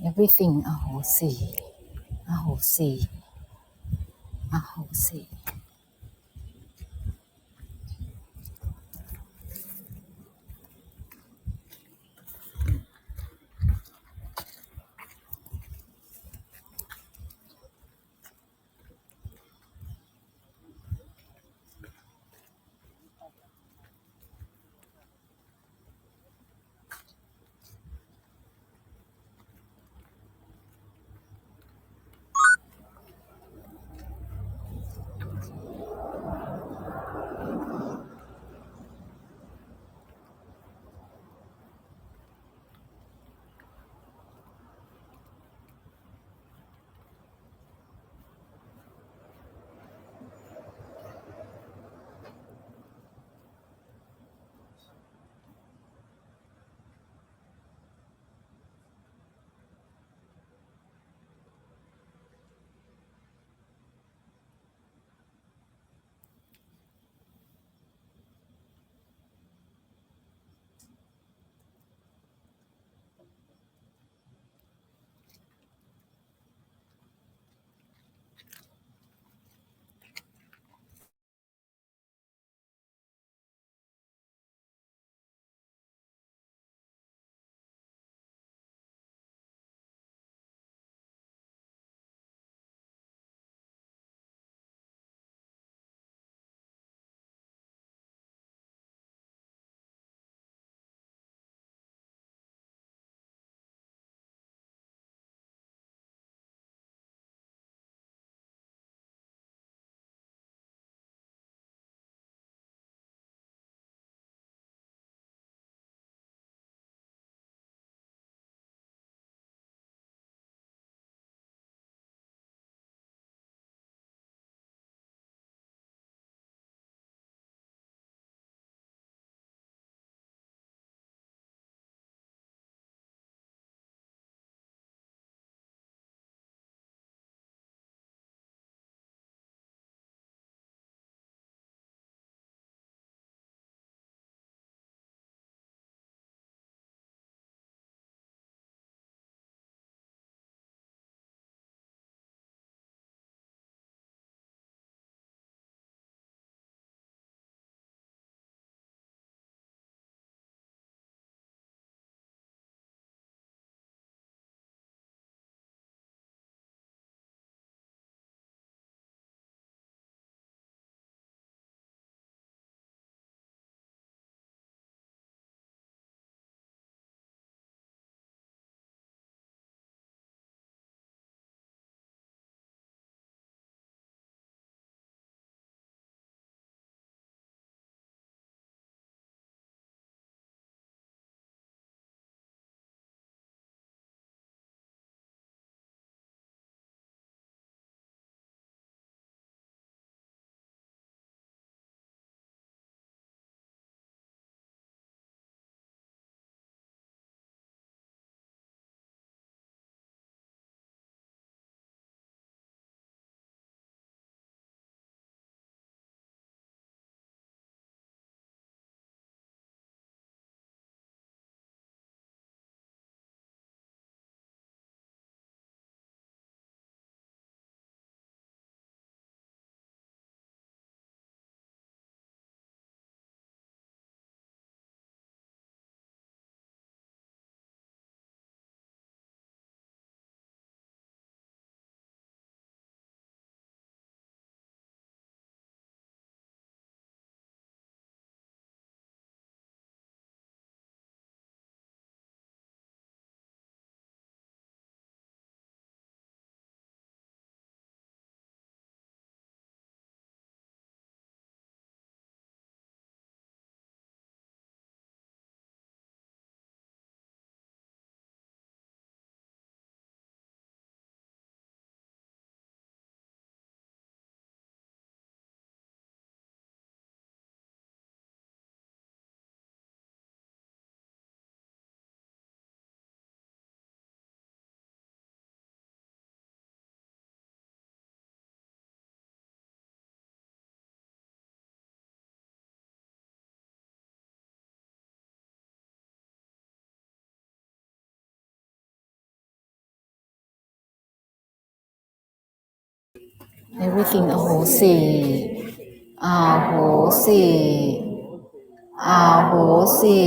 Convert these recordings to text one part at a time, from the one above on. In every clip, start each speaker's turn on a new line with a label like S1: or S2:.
S1: everything อโหสิอโหสิอโหสิ
S2: พ
S1: everything อโหสิอาโหสิอาโหสิ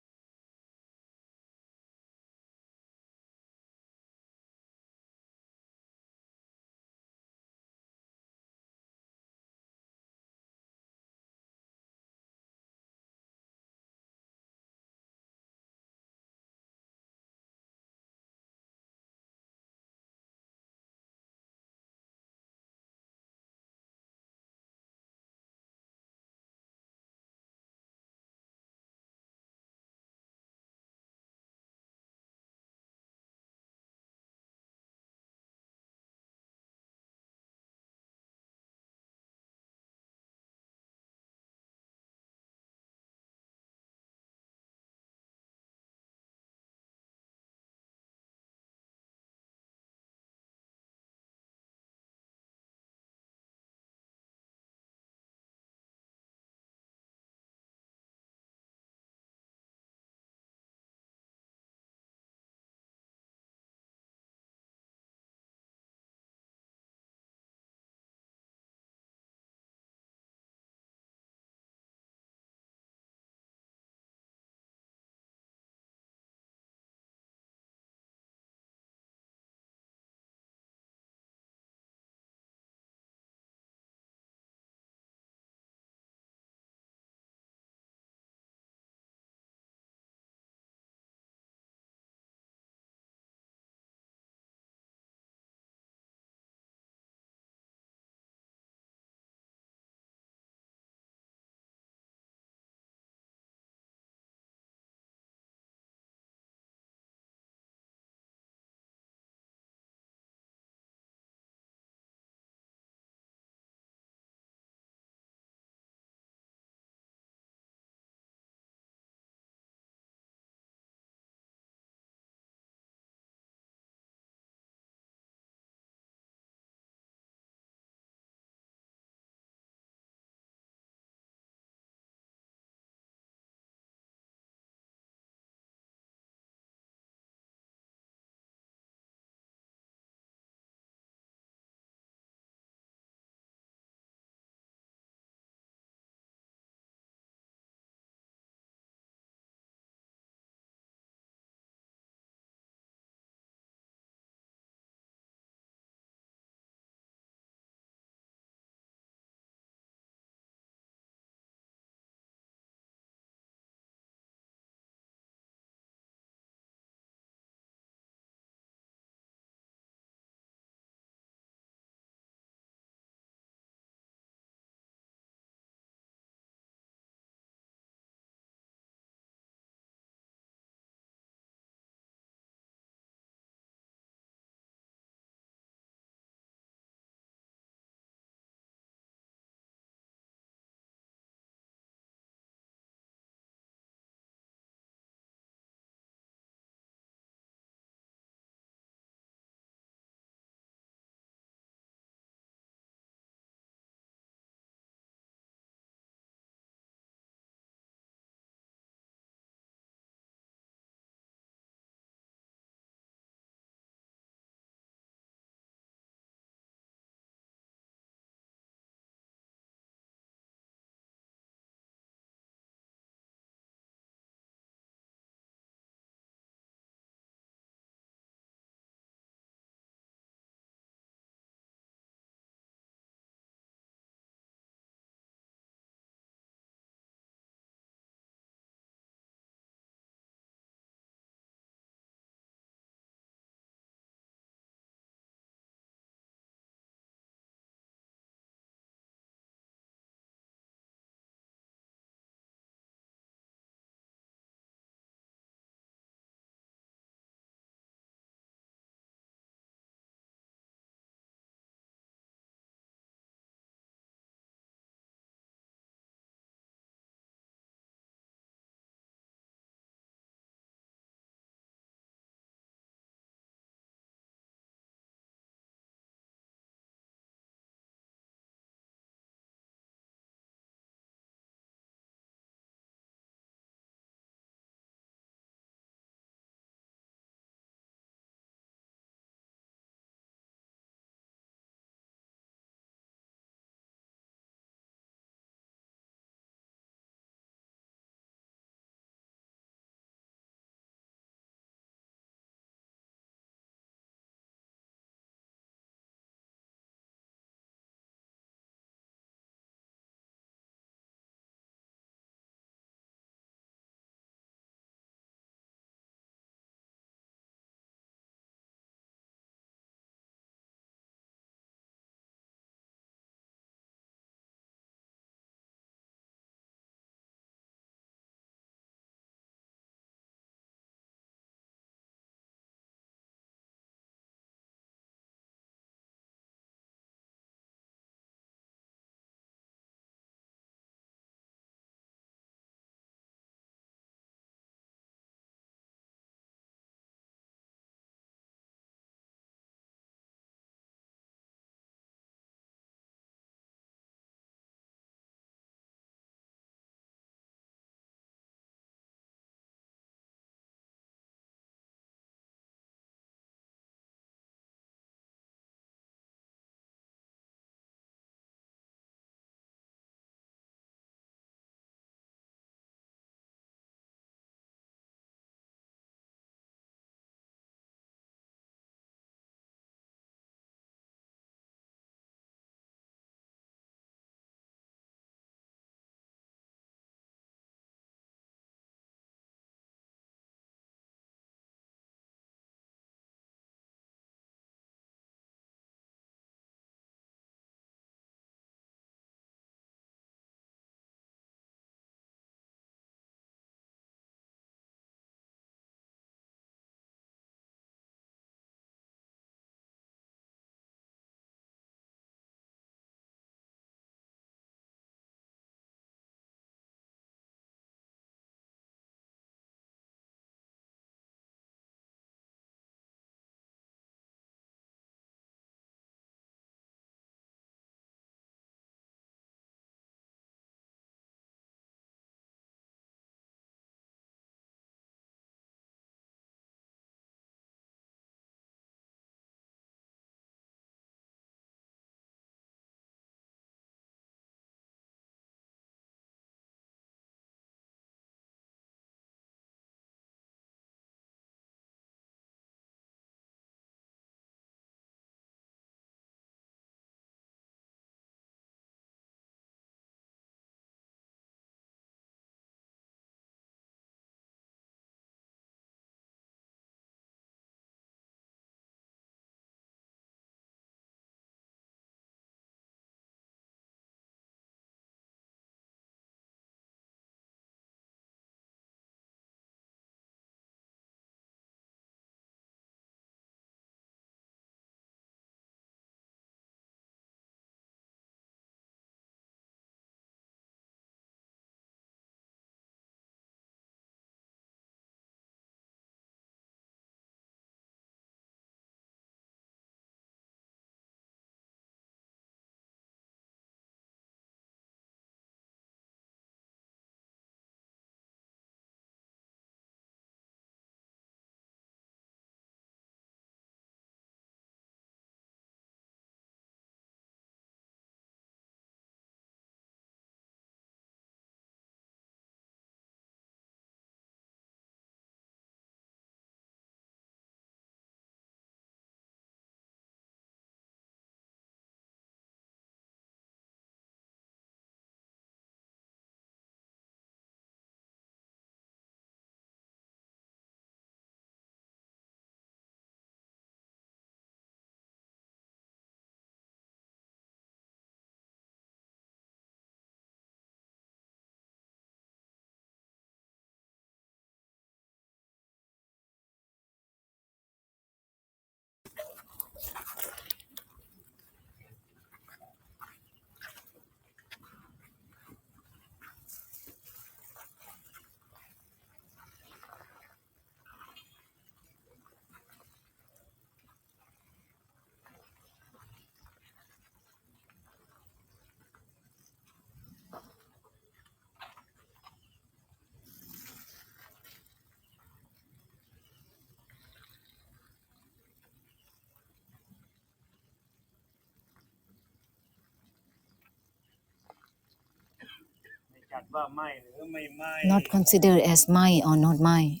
S1: Not considered as my or not my.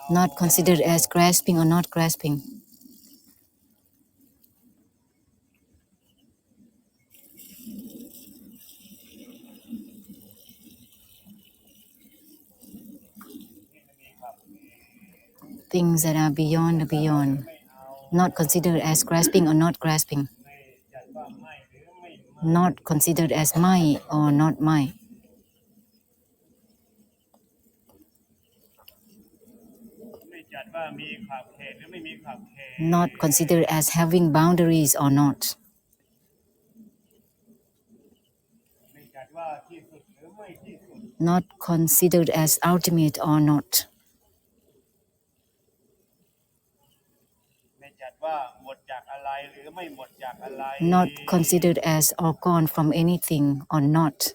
S1: Not considered as grasping or not grasping. Things that are beyond the beyond. Not considered as grasping or not grasping. Not considered as my or not my. Not considered as having boundaries or not. Not considered as ultimate or not. Not considered as or gone from anything or not.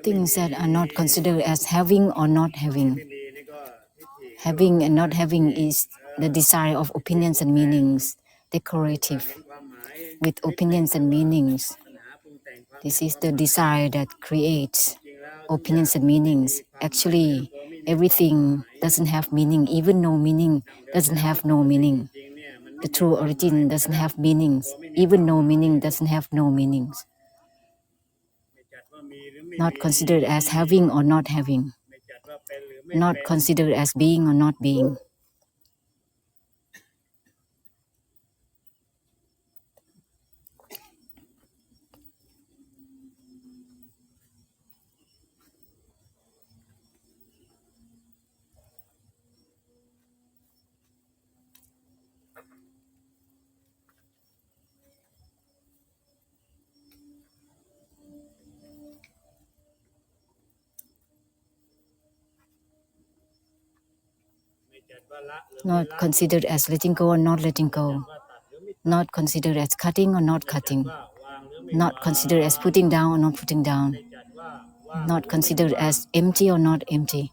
S1: Things that are not considered as having or not having. Having and not having is the desire of opinions and meanings, decorative, with opinions and meanings. This is the desire that creates opinions and meanings. Actually, everything doesn't have meaning. Even no meaning doesn't have no meaning. The true origin doesn't have meanings. Even no meaning doesn't have no meanings. Not considered as having or not having. Not considered as being or not being. Not considered as letting go or not letting go. Not considered as cutting or not cutting. Not considered as putting down or not putting down. Not considered as empty or not empty.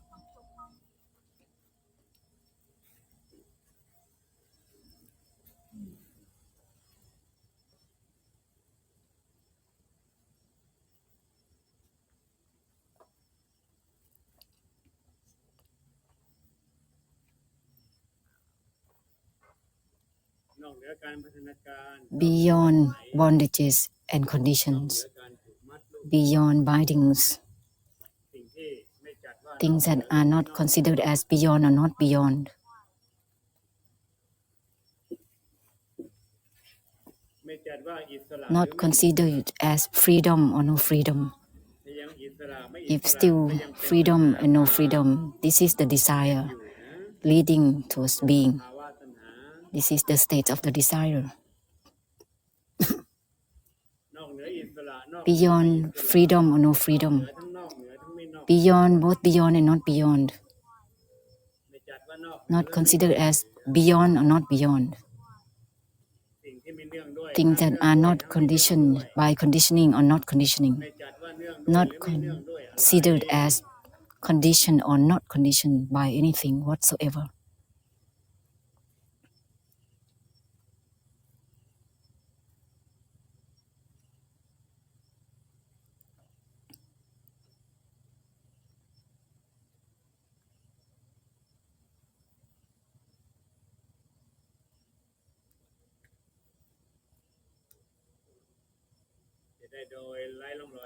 S1: Beyond bondages and conditions. Beyond bindings. Things that are not considered as beyond or not beyond. Not considered as freedom or no freedom. If still freedom and no freedom, this is the desire leading towards being. This is the state of the desire. Beyond freedom or no freedom. Beyond, both beyond and not beyond. Not considered as beyond or not beyond. Things that are not conditioned by conditioning or not conditioning. Not considered as conditioned or not conditioned by anything whatsoever.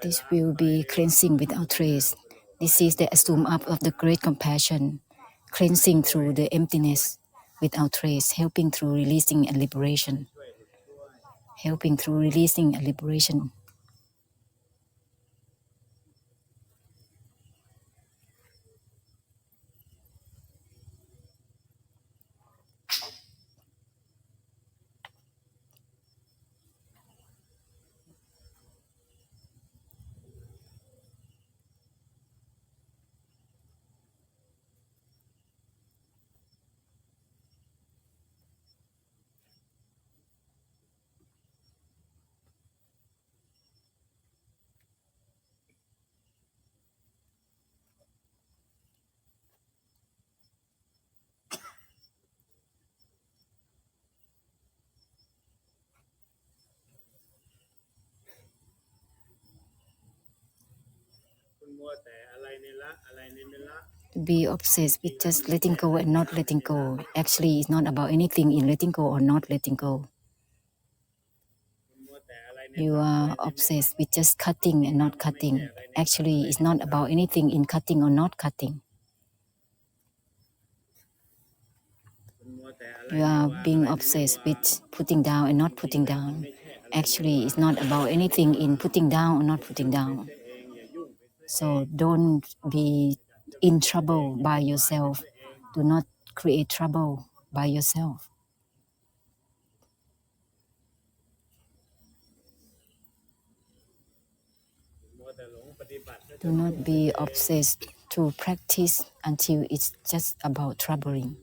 S1: This will be cleansing without trace. This is the assume up of the great compassion, cleansing through the emptiness without trace, helping through releasing and liberation, helping through releasing and liberation. To be obsessed with just letting go and not letting go actually is not about anything in letting go or not letting go. You are obsessed with just cutting and not cutting. Actually, it's not about anything in cutting or not cutting. You are being obsessed with putting down and not putting down. Actually, it's not about anything in putting down or not putting down. So don't be in trouble by yourself. Do not create trouble by yourself. Do not be obsessed to practice until it's just about troubling.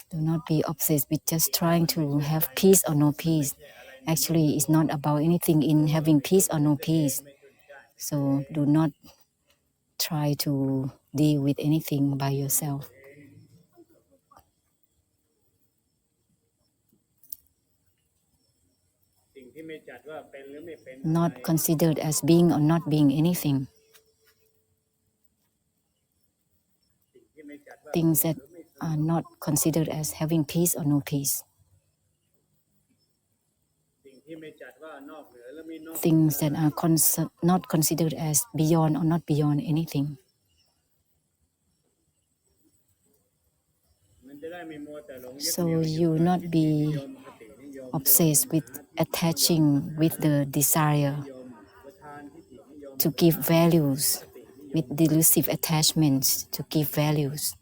S1: Do not be obsessed with just trying to have peace or no peace. Actually, it's not about anything in having peace or no peace. So do not try to deal with anything by yourself. Not considered as being or not being anything. Things that are not considered as having peace or no peace. Things that are not considered as beyond or not beyond anything. So you will not be obsessed with attaching with the desire to give values, with delusive attachments to give values.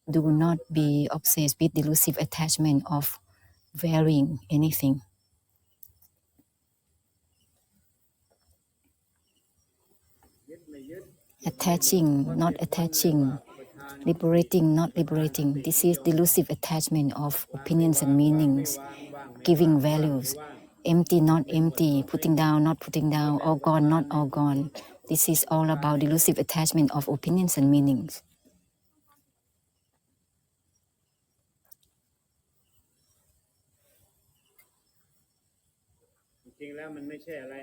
S1: Do not be obsessed with delusive attachment of varying anything. Attaching, not attaching, liberating, not liberating. This is delusive attachment of opinions and meanings, giving values. Empty, not empty, putting down, not putting down, all gone, not all gone. This is all about delusive attachment of opinions and meanings.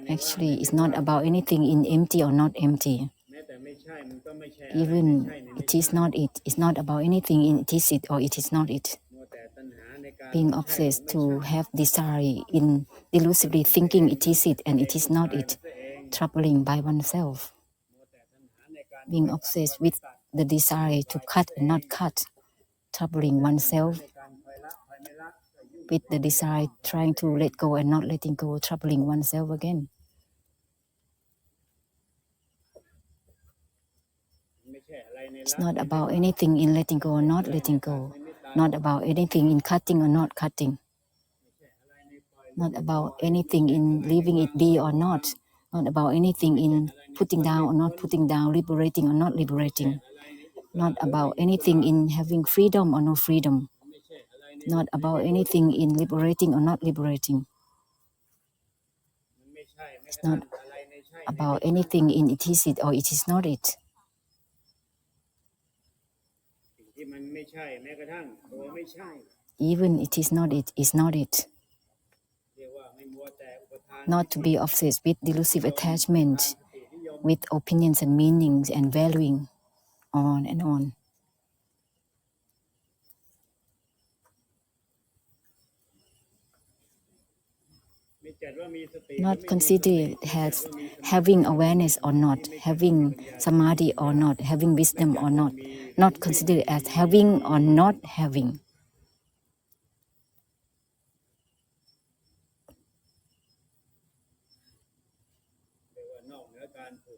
S1: Actually, it's not about anything in empty or not empty. Even it is not it. It's not about anything in it is it or it is not it. Being obsessed to have desire in delusively thinking it is it and it is not it, troubling by oneself. Being obsessed with the desire to cut and not cut, troubling oneself. With the desire trying to let go and not letting go, troubling oneself again. It's not about anything in letting go or not letting go, not about anything in cutting or not cutting, not about anything in leaving it be or not about anything in putting down or not putting down, liberating or not liberating. not about anything in having freedom or no freedom, not about anything in liberating or not liberating. It's not about anything in it is it or it is not it. Even it is not it is not it. Not to be obsessed with delusive attachment, with opinions and meanings and valuing on and on. Not consider it as having awareness or not, having samadhi or not, having wisdom or not. Not consider it as having or not having.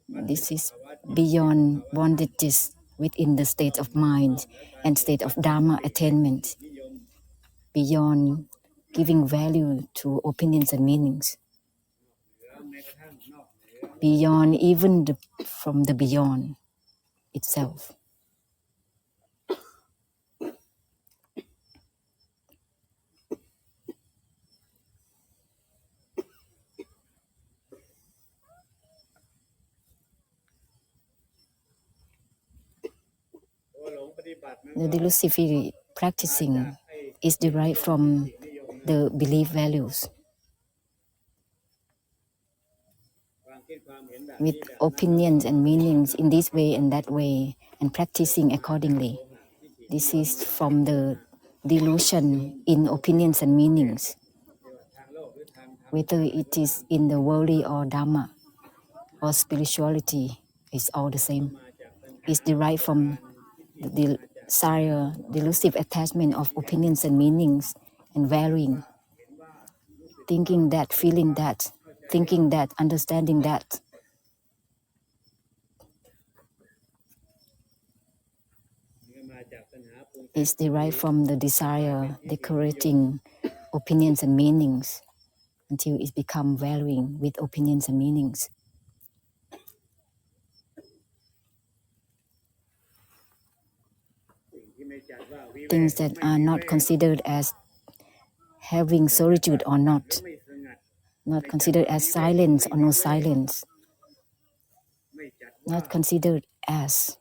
S1: This is beyond bondages within the state of mind and state of Dharma attainment, beyond giving value to opinions and meanings, beyond even from the beyond itself. The delusive practicing is derived from the belief values, with opinions and meanings in this way and that way, and practicing accordingly. This is from the delusion in opinions and meanings, whether it is in the worldly or Dharma or spirituality, it's all the same. It's derived from the desire, delusive attachment of opinions and meanings and varying, thinking that, feeling that, thinking that, understanding that. Is derived from the desire decorating opinions and meanings until it becomes varying with opinions and meanings. Things that are not considered as having solitude or not considered as silence or no silence, not considered as.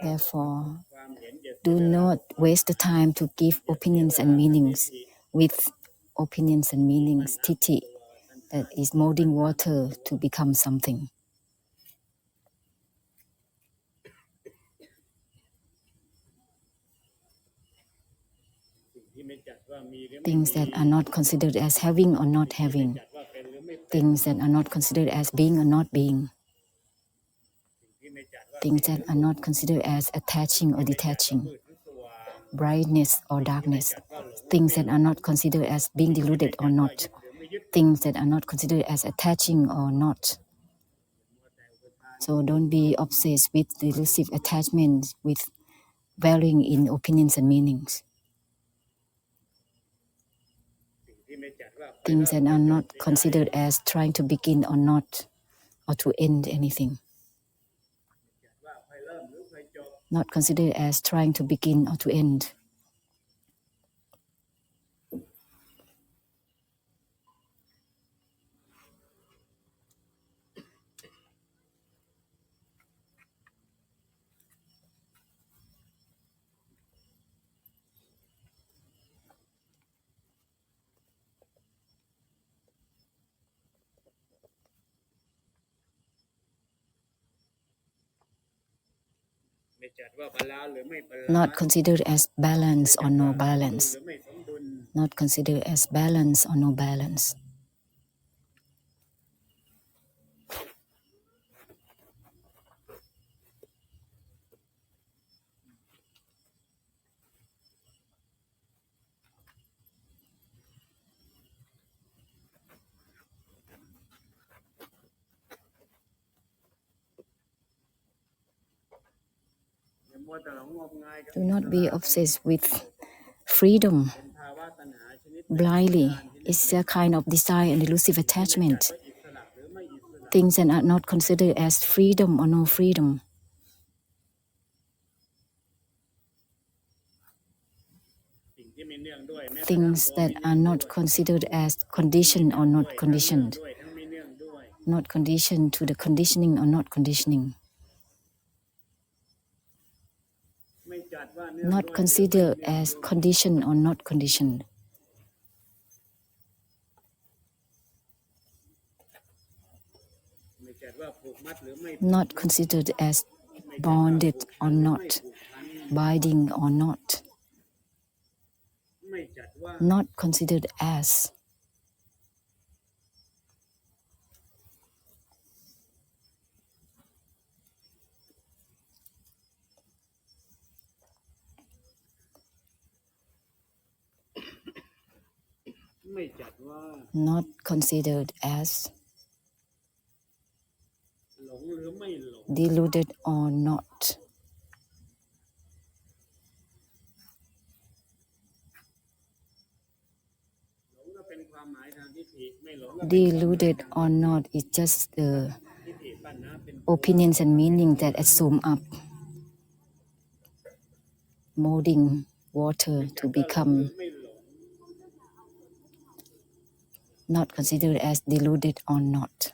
S1: Therefore, do not waste the time to give opinions and meanings with opinions and meanings, titi, that is molding water to become something. Things that are not considered as having or not having, things that are not considered as being or not being, things that are not considered as attaching or detaching, brightness or darkness, things that are not considered as being deluded or not, things that are not considered as attaching or not. So don't be obsessed with delusive attachments, with varying in opinions and meanings. things that are not considered as trying to begin or not, or to end anything. Not considered as trying to begin or to end. Not considered as balance or no balance. Not considered as balance or no balance. Do not be obsessed with freedom blindly. It's a kind of desire and elusive attachment. Things that are not considered as freedom or no freedom. Things that are not considered as conditioned or not conditioned. Not conditioned to the conditioning or not conditioning. Not considered as conditioned or not conditioned. Not considered as bonded or not, binding or not. Not considered as. Not considered as. Deluded or not. Deluded or not is just the opinions and meanings that assume up, molding water to become not considered as deluded or not.